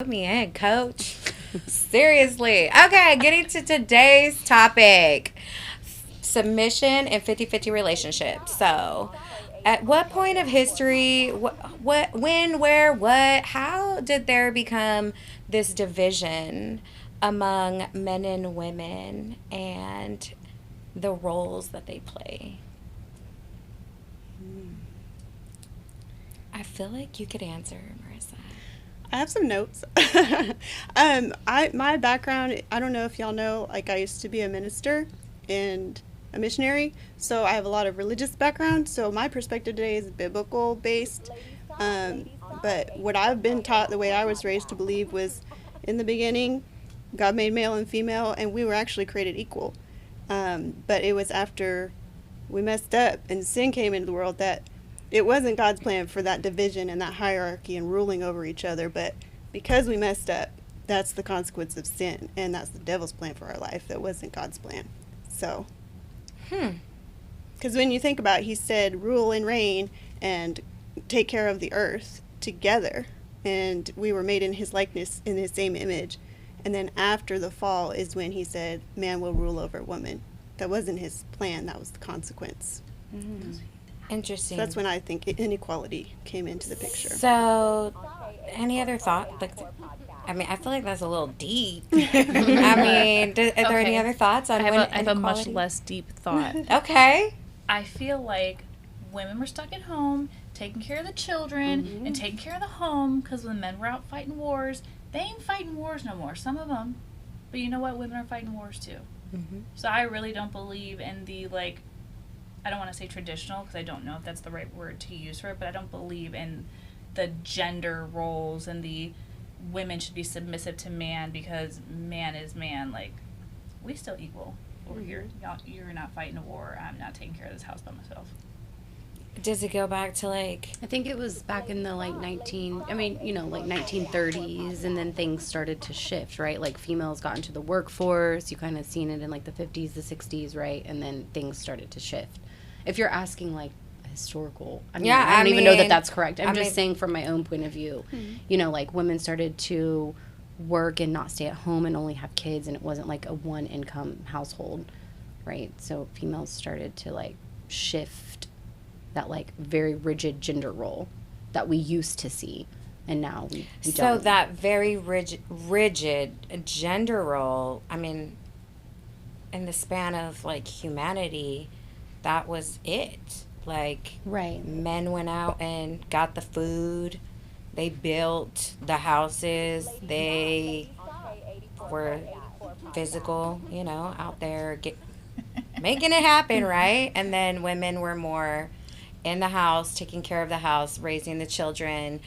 Put me in, coach. Seriously. Okay, getting to today's topic, submission and 50-50 relationships. So, at what point of history, when, where, what, how did there become this division among men and women and the roles that they play? I feel like you could answer, Marissa. I have some notes. My background, I don't know if y'all know, like I used to be a minister and a missionary, so I have a lot of religious background. So my perspective today is biblical based. Um, but what I've been taught, the way I was raised to believe, was in the beginning, God made male and female, and we were actually created equal. But it was after we messed up and sin came into the world that it wasn't God's plan for that division and that hierarchy and ruling over each other. But because we messed up, that's the consequence of sin, and that's the devil's plan for our life. That wasn't God's plan. So, because when you think about it, he said, rule and reign and take care of the earth together. And we were made in his likeness, in his same image. And then after the fall is when he said, man will rule over woman. That wasn't his plan. That was the consequence. Interesting. So that's when I think inequality came into the picture. So, any other thought? Like, I mean, I feel like that's a little deep. I mean, are there any Okay. other thoughts on when I have a much inequality? less deep thought. Okay. I feel like women were stuck at home, taking care of the children Mm-hmm. and taking care of the home, because when men were out fighting wars, they ain't fighting wars no more. Some of them. But you know what? Women are fighting wars too. Mm-hmm. So I really don't believe in the, like, I don't want to say traditional, because I don't know if that's the right word to use for it, but I don't believe in the gender roles and the women should be submissive to man because man is man. Like, we still equal over here. You're not fighting a war. I'm not taking care of this house by myself. Does it go back to like? I think it was back in the like 1930s, and then things started to shift, right? Like females got into the workforce. You kind of seen it in like the 50s, the 60s, right? And then things started to shift. If you're asking like historical, I mean, Yeah, I don't I even know that mean- that's correct. I'm I just mean- saying from my own point of view, you know, like women started to work and not stay at home and only have kids, and it wasn't like a one income household, right? So females started to like shift that like very rigid gender role that we used to see, and now we So don't. that very rigid gender role. I mean, in the span of like humanity, that was it. Like, Right. men went out and got the food. They built the houses. They were physical, you know, out there making it happen, right? And then women were more in the house, taking care of the house, raising the children,